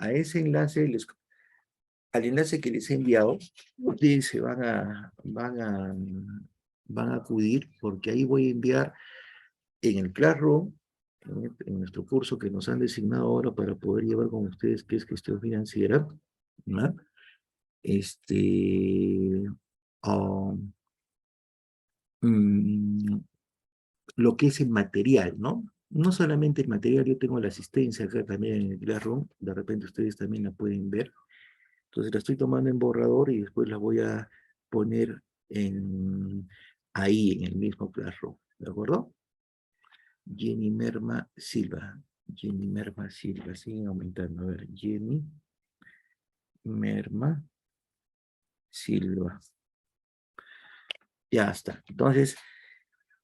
a ese enlace, al enlace que les he enviado, ustedes se van a acudir, porque ahí voy a enviar en el Classroom, en nuestro curso que nos han designado ahora para poder llevar con ustedes, que es gestión financiera, ¿no? Um, mm, lo que es el material, ¿no? No solamente el material, yo tengo la asistencia acá también en el Classroom, de repente ustedes también la pueden ver. Entonces la estoy tomando en borrador y después la voy a poner ahí en el mismo Classroom, ¿de acuerdo? Jenny Merma Silva. Jenny Merma Silva, siguen aumentando. A ver, Jenny Merma Silva. Ya está. Entonces,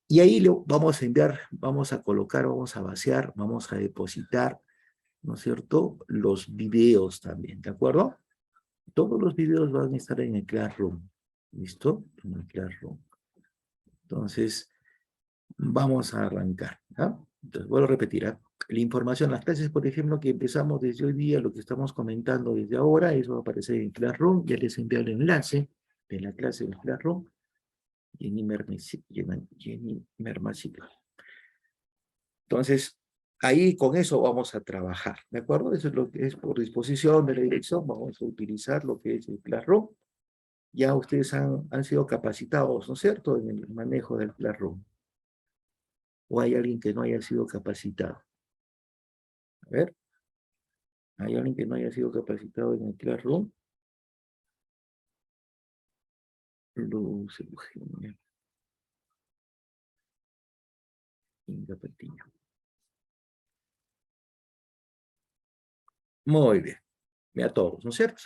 y ahí le vamos a enviar, vamos a colocar, vamos a vaciar, vamos a depositar, ¿no es cierto? Los videos también, ¿de acuerdo? Todos los videos van a estar en el Classroom. ¿Listo? En el Classroom. Entonces, vamos a arrancar. ¿Ya? Entonces, vuelvo a repetir. ¿Ah? La información, las clases, por ejemplo, que empezamos desde hoy día, lo que estamos comentando desde ahora, eso va a aparecer en Classroom. Ya les envié el enlace de la clase en Classroom. Jenny Mermacillo. Entonces, ahí con eso vamos a trabajar, ¿de acuerdo? Eso es lo que es por disposición de la dirección. Vamos a utilizar lo que es el Classroom. Ya ustedes han sido capacitados, ¿no es cierto?, en el manejo del Classroom. ¿O hay alguien que no haya sido capacitado? A ver, ¿hay alguien que no haya sido capacitado en el Classroom? Luz Eugenia. Inga Patiño. Muy bien. A todos, ¿no es cierto?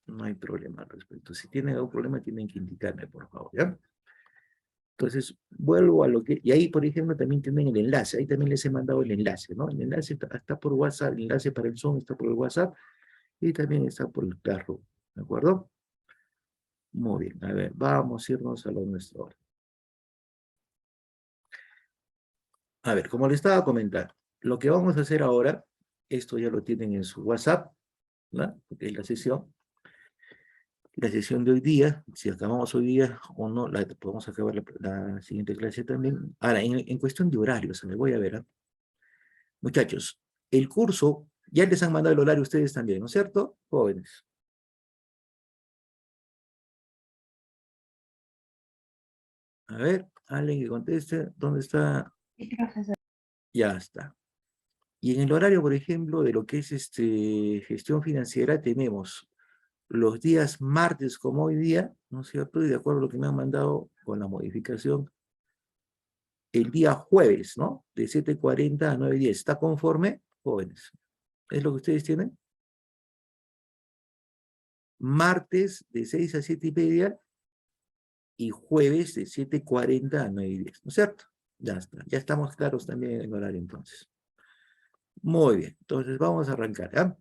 No hay problema al respecto. Si tienen algún problema, tienen que indicarme, por favor, ¿ya? Entonces, vuelvo a lo que... Y ahí, por ejemplo, también tienen el enlace. Ahí también les he mandado el enlace, ¿no? El enlace está por WhatsApp, el enlace para el Zoom está por el WhatsApp y también está por el Classroom, ¿de acuerdo? Muy bien. A ver, vamos a irnos a lo nuestro ahora. A ver, como les estaba comentando, lo que vamos a hacer ahora, esto ya lo tienen en su WhatsApp, ¿no? Porque es la sesión de hoy día, si acabamos hoy día o no, podemos acabar la siguiente clase también. Ahora, en cuestión de horarios, me voy a ver, ¿eh? Muchachos, el curso, ya les han mandado el horario ustedes también, ¿no es cierto? Jóvenes. A ver, alguien que conteste, ¿dónde está? Ya está. Y en el horario, por ejemplo, de lo que es gestión financiera, tenemos los días martes como hoy día, ¿no es cierto? Y de acuerdo a lo que me han mandado con la modificación, el día jueves, ¿no? De 7:40 a 9:10. ¿Está conforme, jóvenes? ¿Es lo que ustedes tienen? Martes de 6 a 7:30 y jueves de 7:40 a 9:10, ¿no es cierto? Ya está. Ya estamos claros también en el horario entonces. Muy bien. Entonces vamos a arrancar, ¿ya?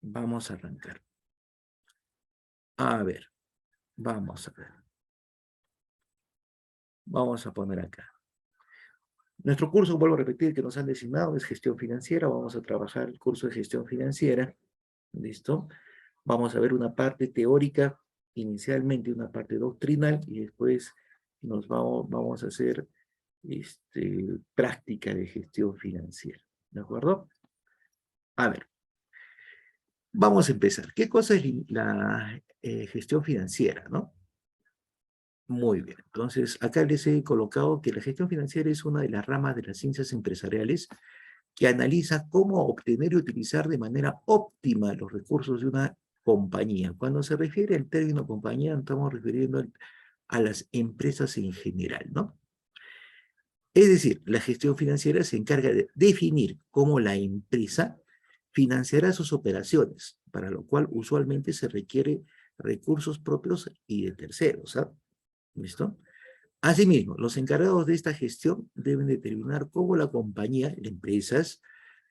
Vamos a arrancar. A ver. Vamos a ver. Vamos a poner acá. Nuestro curso, vuelvo a repetir, que nos han designado es gestión financiera. Vamos a trabajar el curso de gestión financiera. ¿Listo? Vamos a ver una parte teórica, inicialmente una parte doctrinal, y después vamos a hacer práctica de gestión financiera. ¿De acuerdo? A ver, vamos a empezar. ¿Qué cosa es la gestión financiera, no? Muy bien. Entonces, acá les he colocado que la gestión financiera es una de las ramas de las ciencias empresariales que analiza cómo obtener y utilizar de manera óptima los recursos de una compañía. Cuando se refiere al término compañía, estamos refiriendo a las empresas en general, ¿no? Es decir, la gestión financiera se encarga de definir cómo la empresa financiará sus operaciones, para lo cual usualmente se requiere recursos propios y de terceros, ¿sabes? ¿Listo? Asimismo, los encargados de esta gestión deben determinar cómo la compañía, las empresas,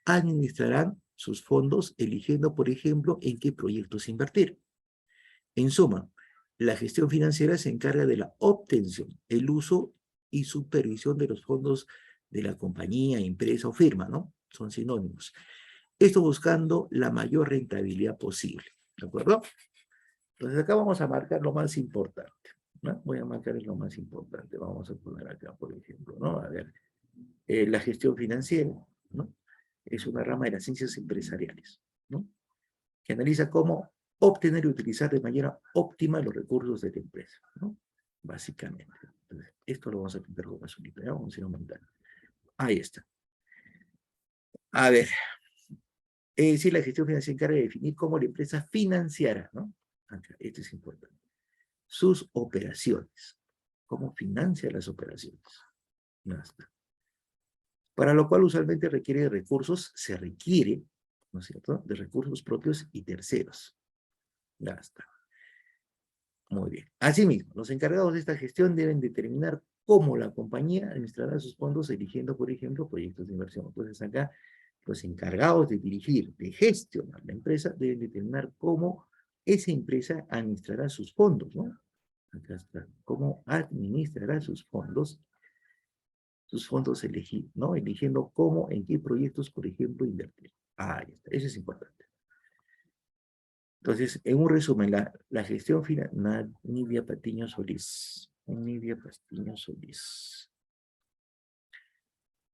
administrarán sus fondos, eligiendo, por ejemplo, en qué proyectos invertir. En suma, la gestión financiera se encarga de la obtención, el uso y supervisión de los fondos de la compañía, empresa o firma, ¿no? Son sinónimos. Esto buscando la mayor rentabilidad posible, ¿de acuerdo? Entonces acá vamos a marcar lo más importante, ¿no? Voy a marcar lo más importante, vamos a poner acá, por ejemplo, ¿no? A ver, la gestión financiera, ¿no? Es una rama de las ciencias empresariales, ¿no? Que analiza cómo obtener y utilizar de manera óptima los recursos de la empresa, ¿no? Básicamente. Entonces, esto lo vamos a pintar con azulito, ¿ya? Vamos a ir aumentando. Ahí está. A ver, sí, la gestión financiera se encarga de definir cómo la empresa financiará, ¿no? Acá, esto es importante. Sus operaciones. Cómo financia las operaciones. Ya está. Para lo cual usualmente requiere de recursos, se requiere, ¿no es cierto?, de recursos propios y terceros. Ya está. Muy bien. Asimismo, los encargados de esta gestión deben determinar cómo la compañía administrará sus fondos eligiendo, por ejemplo, proyectos de inversión. Entonces acá, los encargados de dirigir, de gestionar la empresa, deben determinar cómo esa empresa administrará sus fondos, ¿no? Acá está. Cómo administrará sus fondos elegidos, ¿no? Eligiendo cómo, en qué proyectos, por ejemplo, invertir. Ahí está. Eso es importante. Entonces, en un resumen, la gestión financiera, Nidia Patiño Solís. Nidia Patiño Solís.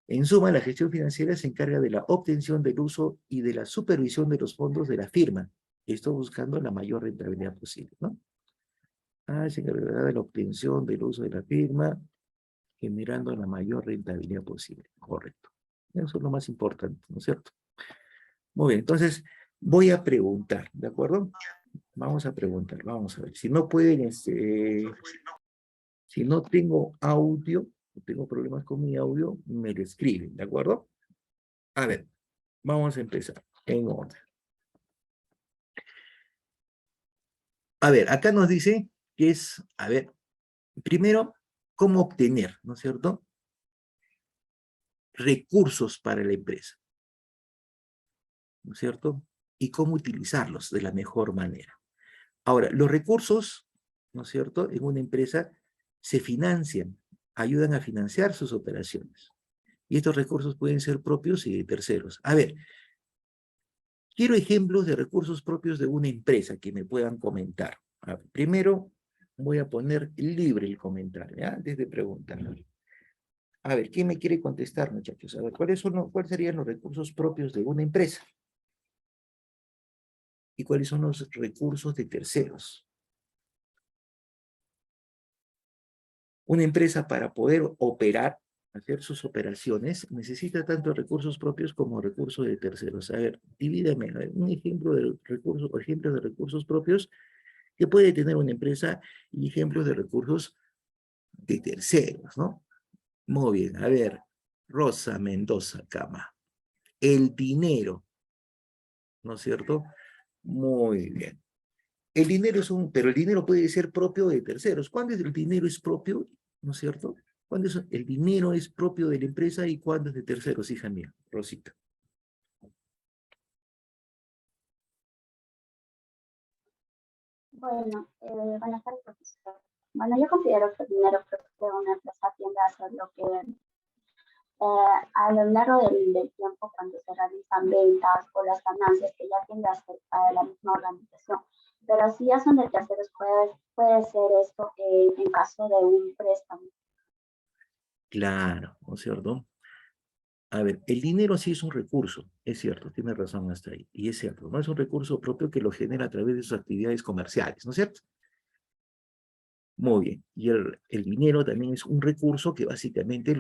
En suma, la gestión financiera se encarga de la obtención del uso y de la supervisión de los fondos de la firma. Esto buscando la mayor rentabilidad posible, ¿no? Se encargará de la obtención del uso de la firma, generando la mayor rentabilidad posible. Correcto. Eso es lo más importante, ¿no es cierto? Muy bien, entonces voy a preguntar, ¿de acuerdo? Vamos a preguntar, vamos a ver. Si no pueden, si no tengo audio, tengo problemas con mi audio, me lo escriben, ¿de acuerdo? A ver, vamos a empezar en orden. A ver, acá nos dice que es, a ver, primero, cómo obtener, ¿no es cierto?, recursos para la empresa, ¿no es cierto? Y cómo utilizarlos de la mejor manera. Ahora, los recursos, ¿no es cierto?, en una empresa se financian, ayudan a financiar sus operaciones. Y estos recursos pueden ser propios y de terceros. A ver, quiero ejemplos de recursos propios de una empresa que me puedan comentar. A ver, primero, voy a poner libre el comentario, ¿ya? Antes de preguntar. A ver, ¿quién me quiere contestar, muchachos? A ver, ¿cuáles serían los recursos propios de una empresa? ¿Y cuáles son los recursos de terceros? Una empresa para poder operar, hacer sus operaciones, necesita tanto recursos propios como recursos de terceros. A ver, divídame, a ver, un ejemplo de recursos, o ejemplos de recursos propios que puede tener una empresa y ejemplos de recursos de terceros, ¿no? Muy bien, a ver, Rosa Mendoza Cama. El dinero, ¿no es cierto? Muy bien. El dinero pero el dinero puede ser propio de terceros. ¿Cuándo el dinero es propio? ¿No es cierto? ¿Cuándo el dinero es propio de la empresa y cuándo es de terceros, hija mía, Rosita? Bueno, buenas tardes, profesor. Bueno, yo considero que el dinero propio de una empresa tiende a ser lo que a lo largo del tiempo, cuando se realizan ventas o las ganancias, que ya tiende a ser para la misma organización. Pero si ya son de terceros, puede ser esto en caso de un préstamo. Claro, ¿no es cierto? A ver, el dinero sí es un recurso, es cierto, tiene razón hasta ahí, y es cierto, no es un recurso propio que lo genera a través de sus actividades comerciales, ¿no es cierto? Muy bien, y el dinero también es un recurso que básicamente es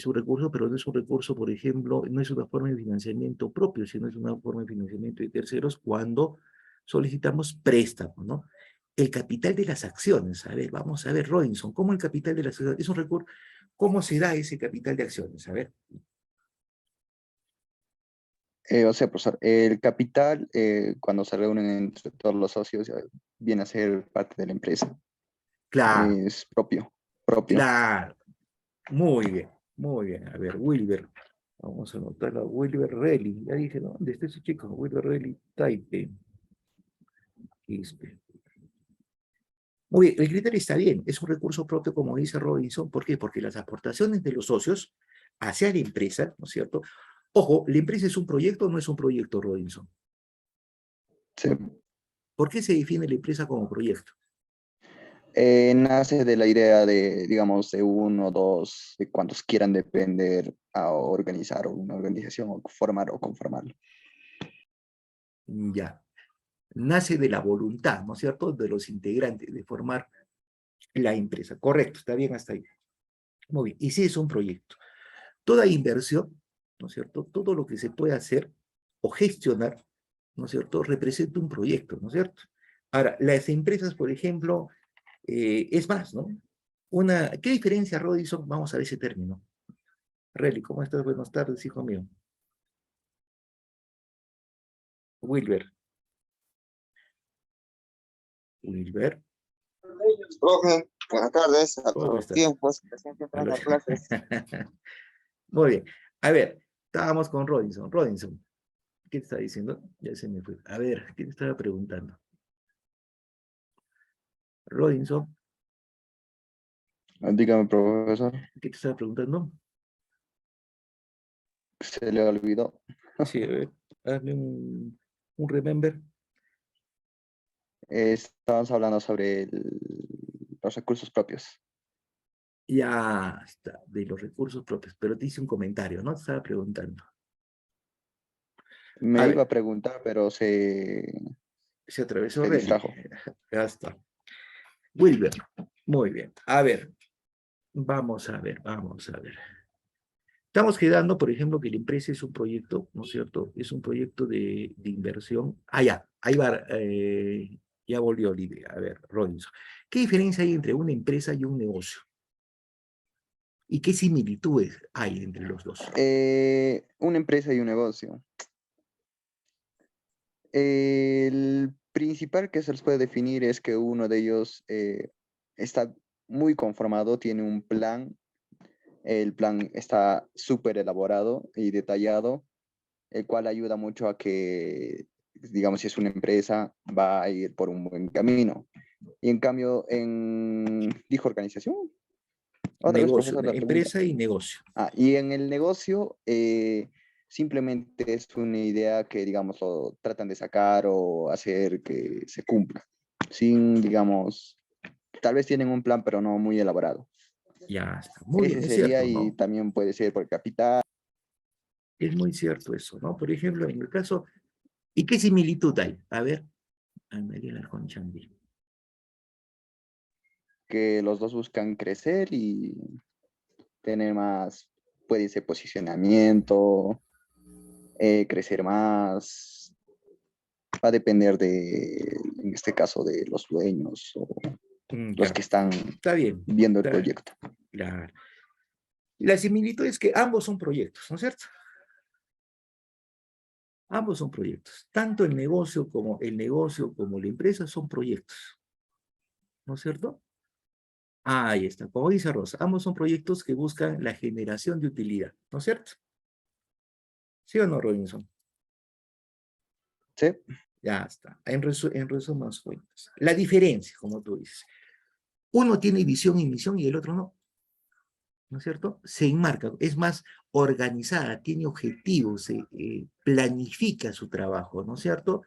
un recurso, pero no es un recurso, por ejemplo, no es una forma de financiamiento propio, sino es una forma de financiamiento de terceros cuando solicitamos préstamos, ¿no? El capital de las acciones, a ver, vamos a ver, Robinson, ¿cómo el capital de las acciones es un recurso? ¿Cómo se da ese capital de acciones? A ver. O sea, profesor, el capital, cuando se reúnen entre todos los socios, viene a ser parte de la empresa. Claro, Es propio. claro, muy bien, muy bien. A ver, Wilber, vamos a anotar a Wilber Relly. Ya dije, ¿no? ¿Dónde está ese chico? Wilber Relly, Taipe. Muy bien, el criterio está bien, es un recurso propio, como dice Robinson. ¿Por qué? Porque las aportaciones de los socios hacia la empresa, ¿no es cierto?, Ojo, ¿la empresa es un proyecto o no es un proyecto, Robinson? Sí. ¿Por qué se define la empresa como proyecto? Nace de la idea de, digamos, de uno o dos, de cuantos quieran depender a organizar una organización o formar o conformarlo. Ya. Nace de la voluntad, ¿no es cierto?, de los integrantes de formar la empresa. Correcto, está bien hasta ahí. Muy bien. Y sí es un proyecto. Toda inversión, ¿no es cierto?, todo lo que se puede hacer o gestionar, ¿no es cierto?, representa un proyecto, ¿no es cierto? Ahora, las empresas, por ejemplo, es más, ¿no? ¿Qué diferencia, Rodinson? Vamos a ver ese término. Relly, ¿cómo estás? Buenas tardes, hijo mío. Wilber. Wilber, Profe, buenas tardes, a ¿cómo los estás? tiempos, recién entrando Aló. a clases. Muy bien. A ver, estábamos con Robinson. Robinson, ¿qué te está diciendo? Ya se me fue. A ver, ¿qué te estaba preguntando? Robinson, Dígame, profesor, ¿qué te estaba preguntando? se le olvidó. Sí, a ver, hazme un remember. Estábamos hablando sobre los recursos propios. Ya está, de los recursos propios, pero te hice un comentario, ¿no? Te estaba preguntando. A Me iba ver, a preguntar, pero se atravesó se Relly. distrajo. Ya está. Wilber, muy bien. A ver, vamos a ver, vamos a ver. Estamos quedando, por ejemplo, que la empresa es un proyecto, ¿no es cierto? Es un proyecto de inversión. Ah, ya, ahí va, ya volvió la idea. A ver, Robinson. ¿Qué diferencia hay entre una empresa y un negocio? ¿Y qué similitudes hay entre los dos? Una empresa y un negocio. El principal que se les puede definir es que uno de ellos está muy conformado, tiene un plan. El plan está súper elaborado y detallado, el cual ayuda mucho a que, digamos, si es una empresa, va a ir por un buen camino. Y en cambio, dijo organización. Otra vez, Negocio, profesor, la pregunta. empresa y negocio. Y en el negocio, simplemente es una idea que, digamos, lo tratan de sacar o hacer que se cumpla. Sin, digamos, tal vez tienen un plan, pero no muy elaborado. Ya está. Muy Ese bien, es sería, cierto, y ¿no? también puede ser por capital. Es muy cierto eso, ¿no? Por ejemplo, en el caso, ¿y qué similitud hay? A ver, María Alarcón Chambi. Que los dos buscan crecer y tener más, puede ser posicionamiento, crecer más, va a depender de, en este caso, de los dueños o los Ya, que están está bien. viendo el Está, proyecto. claro. La similitud es que ambos son proyectos, ¿no es cierto? Ambos son proyectos. Tanto el negocio como la empresa son proyectos, ¿no es cierto? Ahí está, como dice Rosa, ambos son proyectos que buscan la generación de utilidad, ¿no es cierto? ¿Sí o no, Robinson? ¿Sí? Ya está, en resumen cuentas. La diferencia, como tú dices, uno tiene visión y misión y el otro no, ¿no es cierto? Se enmarca, es más organizada, tiene objetivos, planifica su trabajo, ¿no es cierto?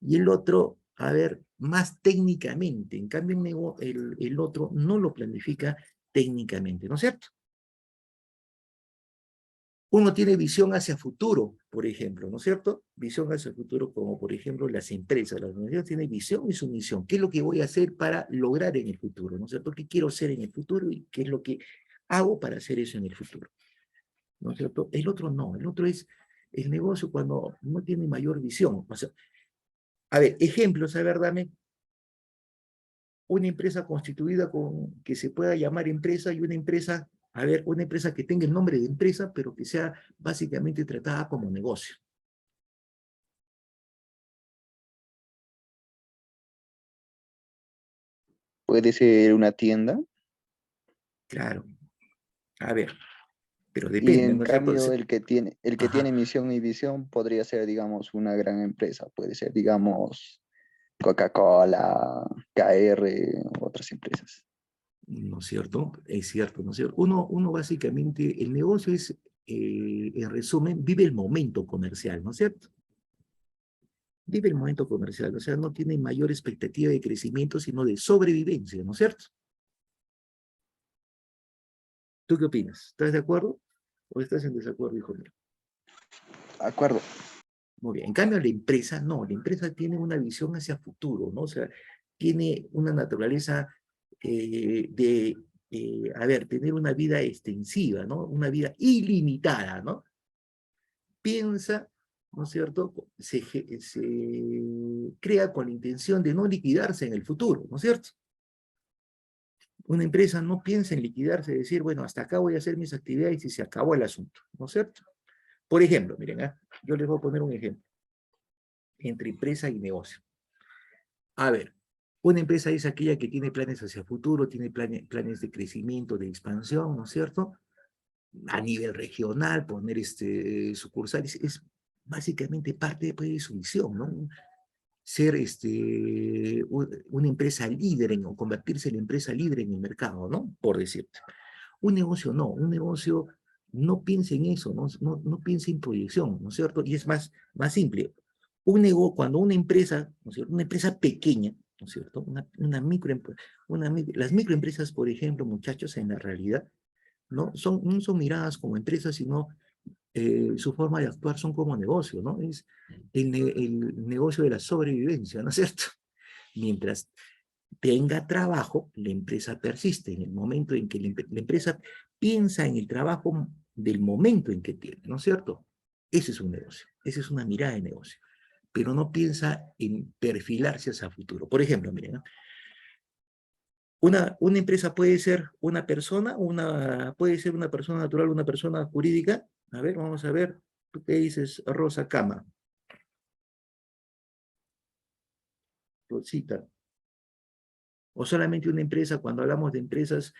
Y el otro, a ver, más técnicamente, en cambio el otro no lo planifica técnicamente, ¿no es cierto? Uno tiene visión hacia futuro, por ejemplo, ¿no es cierto? Visión hacia futuro, como por ejemplo las empresas, las organizaciones tienen visión y su misión. ¿Qué es lo que voy a hacer para lograr en el futuro? ¿No es cierto? ¿Qué quiero hacer en el futuro y qué es lo que hago para hacer eso en el futuro? ¿No es cierto? El otro no, el otro es el negocio cuando no tiene mayor visión. O sea, a ver, ejemplos, a ver, dame una empresa constituida con que se pueda llamar empresa y una empresa, a ver, una empresa que tenga el nombre de empresa, pero que sea básicamente tratada como negocio. Puede ser una tienda. Claro, a ver, pero Y depende, en ¿no es cierto? cambio, el que tiene Ajá, misión y visión podría ser, digamos, una gran empresa. Puede ser, digamos, Coca-Cola, KR, otras empresas. ¿no es cierto? Es cierto, ¿no es cierto? Uno básicamente, el negocio es en resumen, vive el momento comercial, ¿no es cierto? Vive el momento comercial, o sea, no tiene mayor expectativa de crecimiento, sino de sobrevivencia, ¿no es cierto? ¿Tú qué opinas? ¿Estás de acuerdo o estás en desacuerdo, hijo mío? Acuerdo. Muy bien. En cambio, la empresa, no, la empresa tiene una visión hacia futuro, ¿no? O sea, tiene una naturaleza a ver, tener una vida extensiva, ¿no? Una vida ilimitada, ¿no? Piensa, ¿no es cierto? Se crea con la intención de no liquidarse en el futuro, ¿no es cierto? Una empresa no piensa en liquidarse, decir, bueno, hasta acá voy a hacer mis actividades y se acabó el asunto, ¿no es cierto? Por ejemplo, miren, yo les voy a poner un ejemplo entre empresa y negocio. A ver, una empresa es aquella que tiene planes hacia el futuro, tiene planes de crecimiento, de expansión, ¿no es cierto? A nivel regional, poner sucursales, es básicamente parte pues, de su visión, ¿no? Ser una empresa líder o convertirse en la empresa líder en el mercado, ¿no? Por decirte. Un negocio no, un negocio no piensa en eso, no piensa en proyección, ¿no es cierto? Y es más simple. Cuando una empresa, ¿no es cierto? Una empresa pequeña, ¿no es cierto? Las microempresas, por ejemplo, muchachos, en la realidad, no son miradas como empresas, sino su forma de actuar son como negocio, ¿no? Es el negocio de la sobrevivencia, ¿no es cierto? Mientras tenga trabajo, la empresa persiste. En el momento en que la empresa piensa en el trabajo del momento en que tiene, ¿no es cierto? Ese es un negocio, esa es una mirada de negocio, pero no piensa en perfilarse hacia futuro. Por ejemplo, miren, ¿no? Una empresa puede ser una persona, puede ser una persona natural, una persona jurídica. A ver, vamos a ver. ¿Tú qué dices, Rosa Cama? Rosita. O solamente una empresa, cuando hablamos de empresas,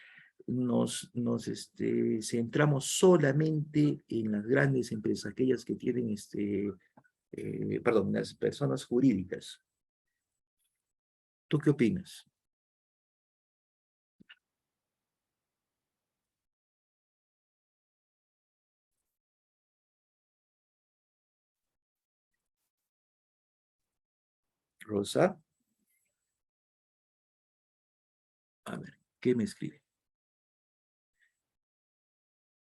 centramos solamente en las grandes empresas, aquellas que tienen, perdón, las personas jurídicas. ¿Tú qué opinas? Rosa, a ver, ¿qué me escribe?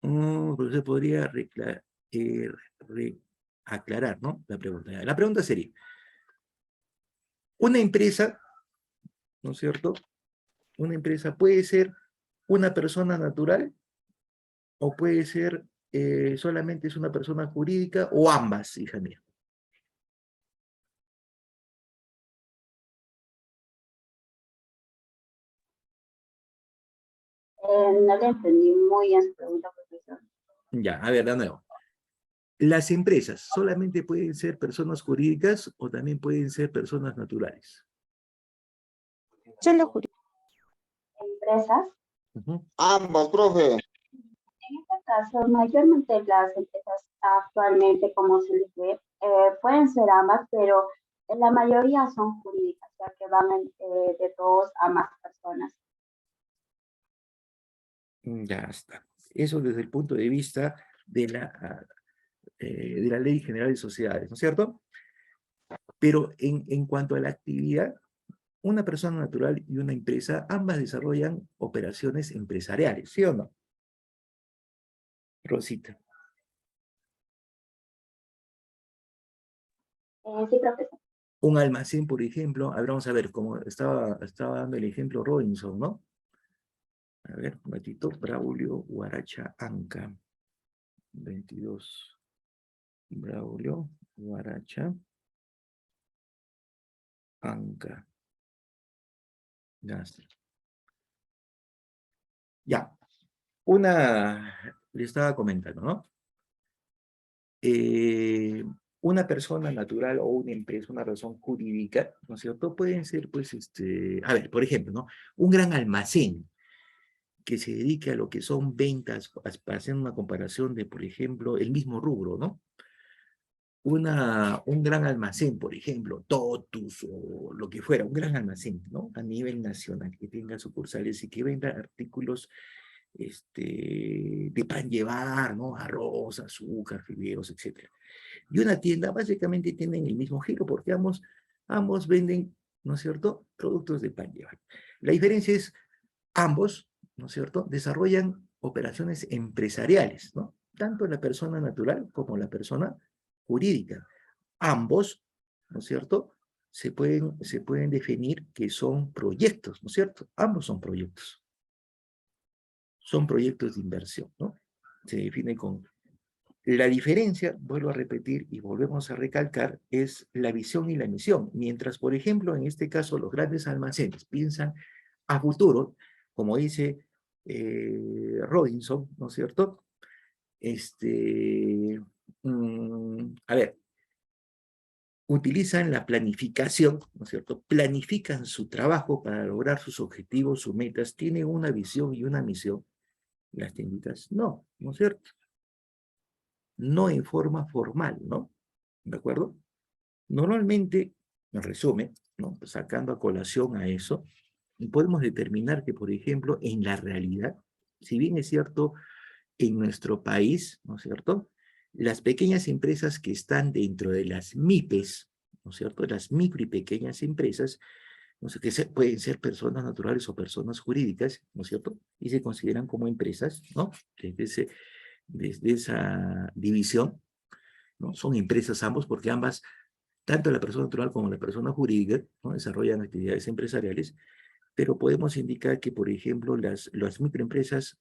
Pues se podría aclarar, ¿no? La pregunta. La pregunta sería, una empresa, ¿no es cierto? Una empresa puede ser una persona natural o puede ser solamente es una persona jurídica o ambas, hija mía. No le entendí muy bien su pregunta, profesor. Ya, a ver, de nuevo. Las empresas solamente pueden ser personas jurídicas o también pueden ser personas naturales. Solo jurídico. Empresas. Ambas, profe. En este caso, mayormente las empresas actualmente, como se les ve, pueden ser ambas, pero la mayoría son jurídicas, ya que van de dos a más personas. Ya está. Eso desde el punto de vista de la Ley General de Sociedades, ¿no es cierto? Pero en cuanto a la actividad, una persona natural y una empresa, ambas desarrollan operaciones empresariales, ¿sí o no? Rosita. Sí, profesor. Un almacén, por ejemplo, a ver, vamos a ver, como estaba dando el ejemplo Robinson, ¿no? A ver, un ratito, Braulio, Guaracha, Anca, 22. Braulio, Guaracha, Anca. Ya está. Ya, le estaba comentando, ¿no? Una persona natural o una empresa, una razón jurídica, ¿no es cierto? Pueden ser, pues, a ver, por ejemplo, ¿no? Un gran almacén que se dedique a lo que son ventas, para hacer una comparación de, por ejemplo, el mismo rubro, ¿no? Un gran almacén, por ejemplo, Totus o lo que fuera, un gran almacén, ¿no? A nivel nacional, que tenga sucursales y que venda artículos de pan llevar, ¿no? Arroz, azúcar, fideos, etc. Y una tienda básicamente tienen el mismo giro porque ambos venden, ¿no es cierto?, productos de pan llevar. La diferencia es, ambos, ¿no es cierto?, desarrollan operaciones empresariales, ¿no? Tanto la persona natural como la persona jurídica. Ambos, ¿no es cierto?, se pueden definir que son proyectos, ¿no es cierto? Ambos son proyectos. Son proyectos de inversión, ¿no? Se define con... La diferencia, vuelvo a repetir y volvemos a recalcar, es la visión y la misión. Mientras, por ejemplo, en este caso, los grandes almacenes piensan a futuro, como dice Robinson, ¿no es cierto? A ver, utilizan la planificación, ¿no es cierto? Planifican su trabajo para lograr sus objetivos, sus metas, tienen una visión y una misión. Las tienditas no, ¿no es cierto? No en forma formal, ¿no? ¿De acuerdo? Normalmente, en resumen, ¿no?, sacando a colación a eso, podemos determinar que, por ejemplo, en la realidad, si bien es cierto, en nuestro país, ¿no es cierto?, las pequeñas empresas que están dentro de las MIPES, ¿no es cierto?, las micro y pequeñas empresas, no sé, pueden ser personas naturales o personas jurídicas, ¿no es cierto?, y se consideran como empresas, ¿no?, desde esa división, ¿no? Son empresas ambos porque ambas, tanto la persona natural como la persona jurídica, ¿no?, desarrollan actividades empresariales, pero podemos indicar que, por ejemplo, las microempresas,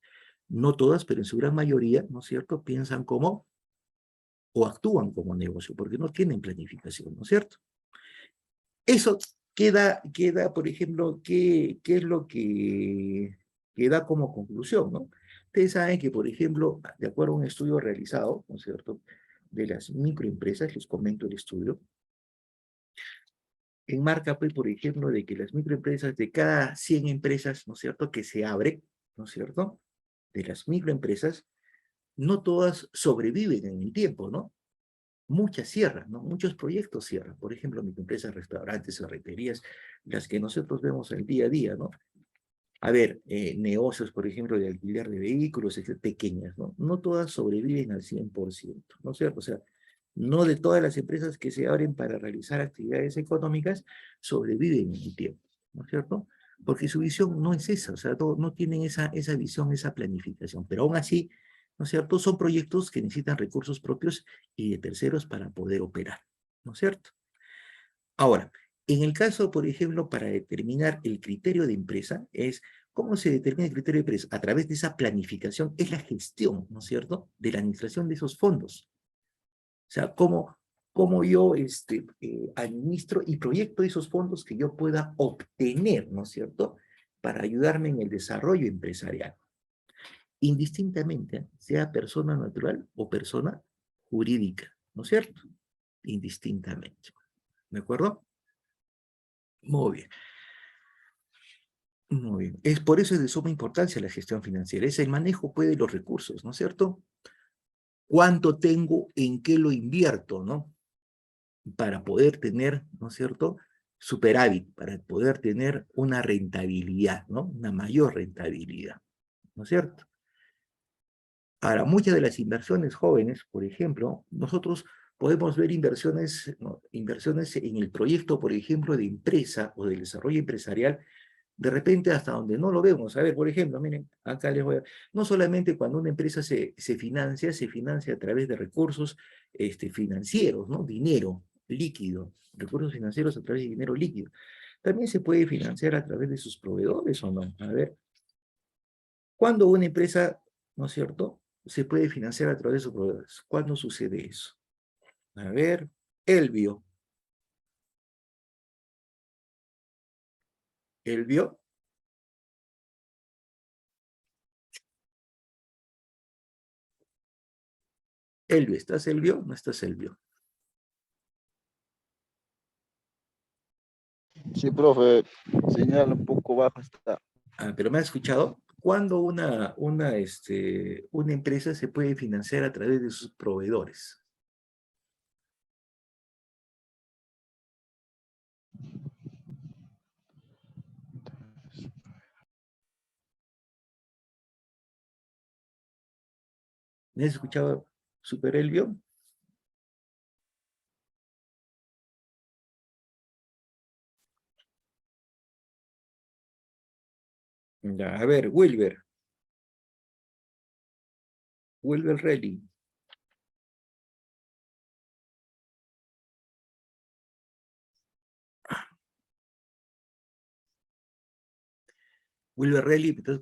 no todas, pero en su gran mayoría, ¿no es cierto?, piensan como o actúan como negocio, porque no tienen planificación, ¿no es cierto? Eso por ejemplo, ¿qué es lo que da como conclusión, ¿no? Ustedes saben que, por ejemplo, de acuerdo a un estudio realizado, ¿no es cierto?, de las microempresas, les comento el estudio, enmarca, pues, por ejemplo, de que las microempresas, de cada 100 empresas, ¿no es cierto?, que se abren, ¿no es cierto?, de las microempresas, no todas sobreviven en el tiempo, ¿no? Muchas cierran, ¿no? Muchos proyectos cierran. Por ejemplo, microempresas, restaurantes, ferreterías, las que nosotros vemos el día a día, ¿no? A ver, negocios, por ejemplo, de alquiler de vehículos, pequeñas, ¿no? No todas sobreviven al 100%, ¿no es cierto? O sea, no de todas las empresas que se abren para realizar actividades económicas sobreviven en el tiempo, ¿no es cierto? Porque su visión no es esa, o sea, no tienen esa visión, esa planificación, pero aún así, ¿no es cierto? Son proyectos que necesitan recursos propios y de terceros para poder operar, ¿no es cierto? Ahora, en el caso, por ejemplo, para determinar el criterio de empresa, ¿cómo se determina el criterio de empresa? A través de esa planificación, es la gestión, ¿no es cierto?, de la administración de esos fondos. O sea, cómo yo administro y proyecto esos fondos que yo pueda obtener, ¿no es cierto?, para ayudarme en el desarrollo empresarial. Indistintamente, sea persona natural o persona jurídica, ¿no es cierto? Indistintamente. ¿De acuerdo? Muy bien. Muy bien. Por eso es de suma importancia la gestión financiera. Es el manejo, pues, de los recursos, ¿no es cierto? ¿Cuánto tengo? ¿En qué lo invierto, no? Para poder tener, ¿no es cierto?, superávit, para poder tener una rentabilidad, ¿no? Una mayor rentabilidad, ¿no es cierto? Ahora, muchas de las inversiones jóvenes, por ejemplo, nosotros podemos ver inversiones, ¿no?, inversiones en el proyecto, por ejemplo, de empresa o del desarrollo empresarial, de repente hasta donde no lo vemos. A ver, por ejemplo, miren, acá les voy a... No solamente cuando una empresa se financia a través de recursos financieros, ¿no? Dinero líquido, recursos financieros a través de dinero líquido. También se puede financiar a través de sus proveedores, ¿o no? A ver, ¿cuándo una empresa, no es cierto?, se puede financiar a través de sus proveedores? ¿Cuándo sucede eso? A ver, Elvio. Elvio. Elvio, ¿estás Elvio? No estás Elvio. Sí, profe, señal un poco baja está. Pero me has escuchado. ¿Cuándo una empresa se puede financiar a través de sus proveedores? ¿Me has escuchado, Super Elvio? Ya, a ver, Wilber. Wilber Relly. Wilber Relly,